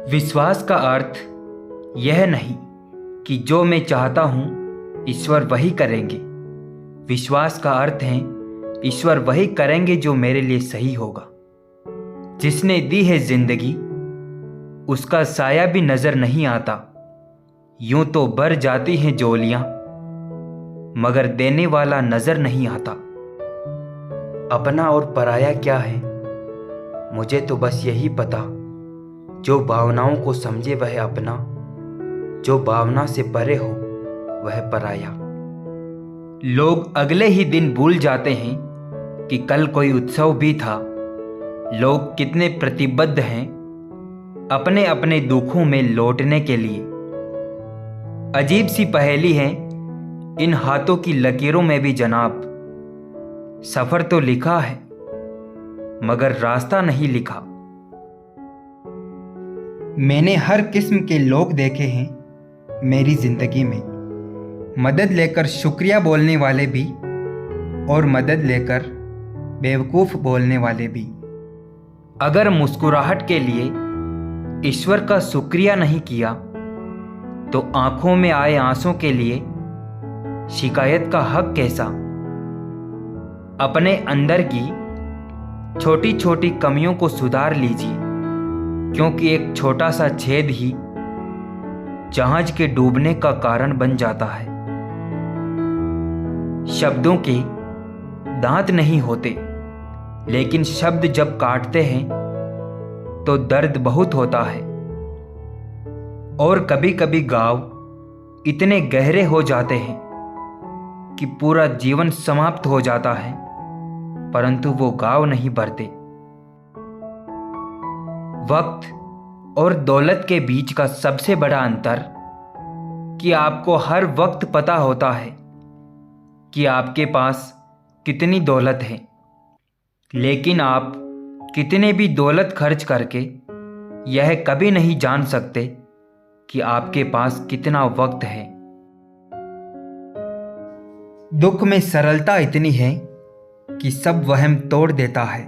विश्वास का अर्थ यह नहीं कि जो मैं चाहता हूँ ईश्वर वही करेंगे। विश्वास का अर्थ है ईश्वर वही करेंगे जो मेरे लिए सही होगा। जिसने दी है जिंदगी उसका साया भी नजर नहीं आता। यूं तो भर जाती हैं जोलियां मगर देने वाला नजर नहीं आता। अपना और पराया क्या है मुझे तो बस यही पता। जो भावनाओं को समझे वह अपना, जो भावना से परे हो वह पराया। लोग अगले ही दिन भूल जाते हैं कि कल कोई उत्सव भी था। लोग कितने प्रतिबद्ध हैं अपने अपने दुखों में लौटने के लिए। अजीब सी पहेली है इन हाथों की लकीरों में भी जनाब। सफर तो लिखा है मगर रास्ता नहीं लिखा। मैंने हर किस्म के लोग देखे हैं मेरी जिंदगी में। मदद लेकर शुक्रिया बोलने वाले भी और मदद लेकर बेवकूफ़ बोलने वाले भी। अगर मुस्कुराहट के लिए ईश्वर का शुक्रिया नहीं किया तो आंखों में आए आंसू के लिए शिकायत का हक कैसा। अपने अंदर की छोटी छोटी कमियों को सुधार लीजिए क्योंकि एक छोटा सा छेद ही जहाज के डूबने का कारण बन जाता है। शब्दों के दांत नहीं होते लेकिन शब्द जब काटते हैं तो दर्द बहुत होता है। और कभी कभी घाव इतने गहरे हो जाते हैं कि पूरा जीवन समाप्त हो जाता है परंतु वो घाव नहीं भरते। वक्त और दौलत के बीच का सबसे बड़ा अंतर कि आपको हर वक्त पता होता है कि आपके पास कितनी दौलत है, लेकिन आप कितने भी दौलत खर्च करके यह कभी नहीं जान सकते कि आपके पास कितना वक्त है। दुख में सरलता इतनी है कि सब वहम तोड़ देता है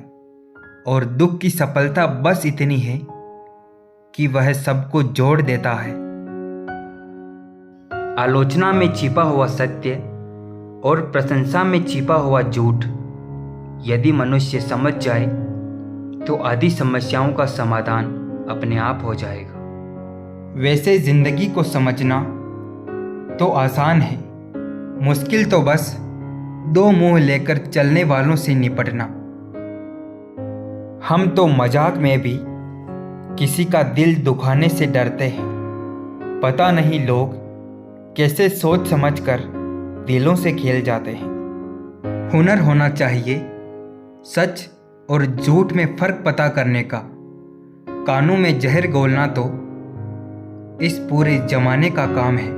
और दुख की सफलता बस इतनी है कि वह सबको जोड़ देता है। आलोचना में छिपा हुआ सत्य और प्रशंसा में छिपा हुआ झूठ यदि मनुष्य समझ जाए तो आधी समस्याओं का समाधान अपने आप हो जाएगा। वैसे जिंदगी को समझना तो आसान है, मुश्किल तो बस दो मुंह लेकर चलने वालों से निपटना। हम तो मजाक में भी किसी का दिल दुखाने से डरते हैं। पता नहीं लोग कैसे सोच समझकर दिलों से खेल जाते हैं। हुनर होना चाहिए सच और झूठ में फर्क पता करने का। कानों में जहर घोलना तो इस पूरे जमाने का काम है।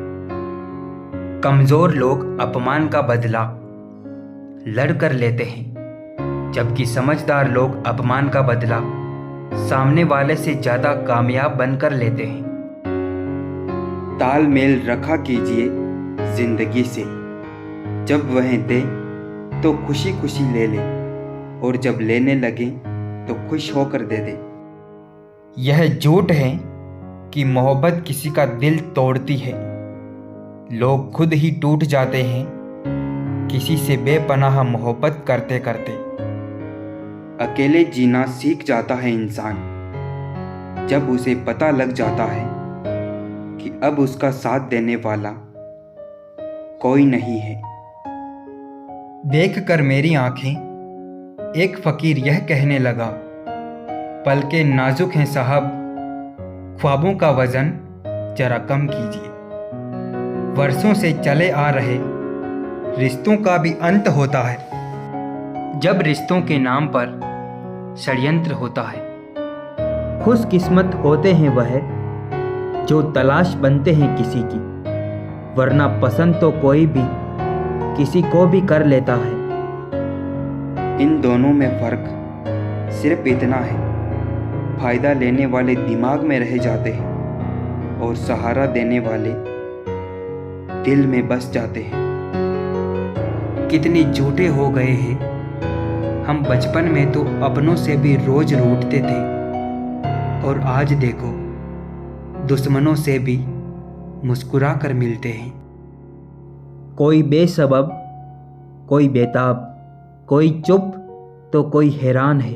कमजोर लोग अपमान का बदला लड़ कर लेते हैं जबकि समझदार लोग अपमान का बदला सामने वाले से ज्यादा कामयाब बनकर लेते हैं। तालमेल रखा कीजिए जिंदगी से। जब वह दे तो खुशी खुशी ले ले और जब लेने लगे तो खुश होकर दे दे। यह झूठ है कि मोहब्बत किसी का दिल तोड़ती है। लोग खुद ही टूट जाते हैं किसी से बेपनाह मोहब्बत करते करते। अकेले जीना सीख जाता है इंसान जब उसे पता लग जाता है कि अब उसका साथ देने वाला कोई नहीं है। देखकर मेरी आंखें एक फकीर यह कहने लगा, पलके नाजुक हैं साहब, ख्वाबों का वजन जरा कम कीजिए। वर्षों से चले आ रहे रिश्तों का भी अंत होता है जब रिश्तों के नाम पर षड्यंत्र होता है। खुशकिस्मत होते हैं वह जो तलाश बनते हैं किसी की, वरना पसंद तो कोई भी किसी को भी कर लेता है। इन दोनों में फर्क सिर्फ इतना है, फायदा लेने वाले दिमाग में रह जाते हैं और सहारा देने वाले दिल में बस जाते हैं। कितने झूठे हो गए हैं हम। बचपन में तो अपनों से भी रोज रूठते थे और आज देखो दुश्मनों से भी मुस्कुरा कर मिलते हैं। कोई बेसबब, कोई बेताब, कोई चुप तो कोई हैरान है।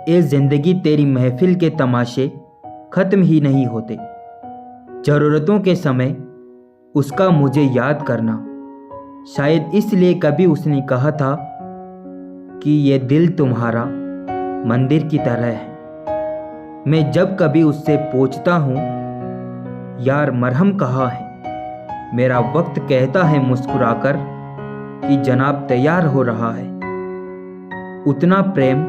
ये जिंदगी तेरी महफिल के तमाशे खत्म ही नहीं होते। ज़रूरतों के समय उसका मुझे याद करना, शायद इसलिए कभी उसने कहा था कि ये दिल तुम्हारा मंदिर की तरह है। मैं जब कभी उससे पूछता हूँ यार मरहम कहाँ है, मेरा वक्त कहता है मुस्कुराकर कि जनाब तैयार हो रहा है। उतना प्रेम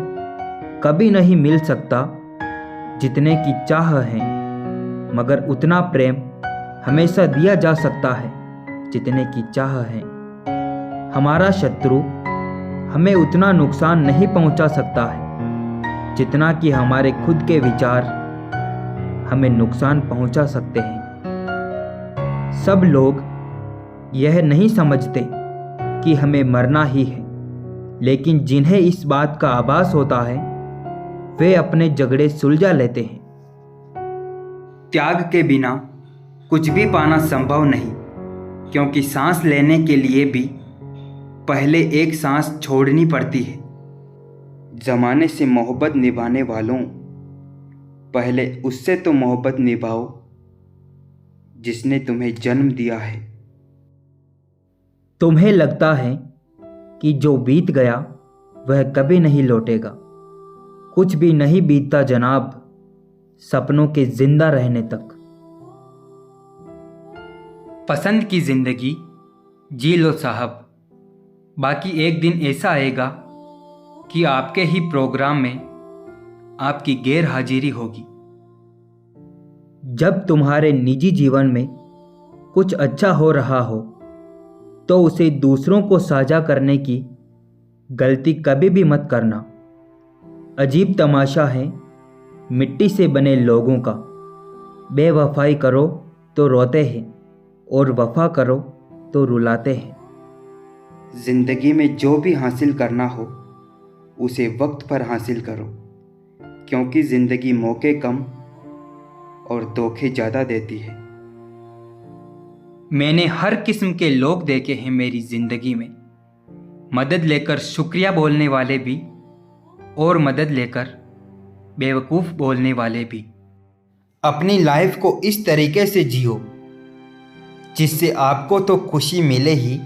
कभी नहीं मिल सकता जितने की चाह है, मगर उतना प्रेम हमेशा दिया जा सकता है जितने की चाह है। हमारा शत्रु हमें उतना नुकसान नहीं पहुंचा सकता है जितना कि हमारे खुद के विचार हमें नुकसान पहुंचा सकते हैं। सब लोग यह नहीं समझते कि हमें मरना ही है, लेकिन जिन्हें इस बात का आभास होता है वे अपने झगड़े सुलझा लेते हैं। त्याग के बिना कुछ भी पाना संभव नहीं, क्योंकि सांस लेने के लिए भी पहले एक सांस छोड़नी पड़ती है। जमाने से मोहब्बत निभाने वालों, पहले उससे तो मोहब्बत निभाओ जिसने तुम्हें जन्म दिया है। तुम्हें लगता है कि जो बीत गया वह कभी नहीं लौटेगा। कुछ भी नहीं बीतता जनाब, सपनों के जिंदा रहने तक। पसंद की जिंदगी जी लो साहब, बाकी एक दिन ऐसा आएगा कि आपके ही प्रोग्राम में आपकी गैर हाजिरी होगी। जब तुम्हारे निजी जीवन में कुछ अच्छा हो रहा हो तो उसे दूसरों को साझा करने की गलती कभी भी मत करना। अजीब तमाशा है मिट्टी से बने लोगों का। बेवफाई करो तो रोते हैं और वफा करो तो रुलाते हैं। जिंदगी में जो भी हासिल करना हो उसे वक्त पर हासिल करो, क्योंकि जिंदगी मौके कम और धोखे ज़्यादा देती है। मैंने हर किस्म के लोग देखे हैं मेरी ज़िंदगी में, मदद लेकर शुक्रिया बोलने वाले भी और मदद लेकर बेवकूफ़ बोलने वाले भी। अपनी लाइफ को इस तरीके से जियो जिससे आपको तो खुशी मिले ही,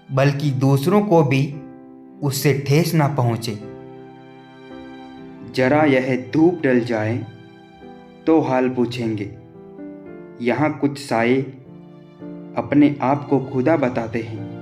बल्कि दूसरों को भी उससे ठेस ना पहुँचे। जरा यह धूप डल जाए तो हाल पूछेंगे, यहाँ कुछ साए अपने आप को खुदा बताते हैं।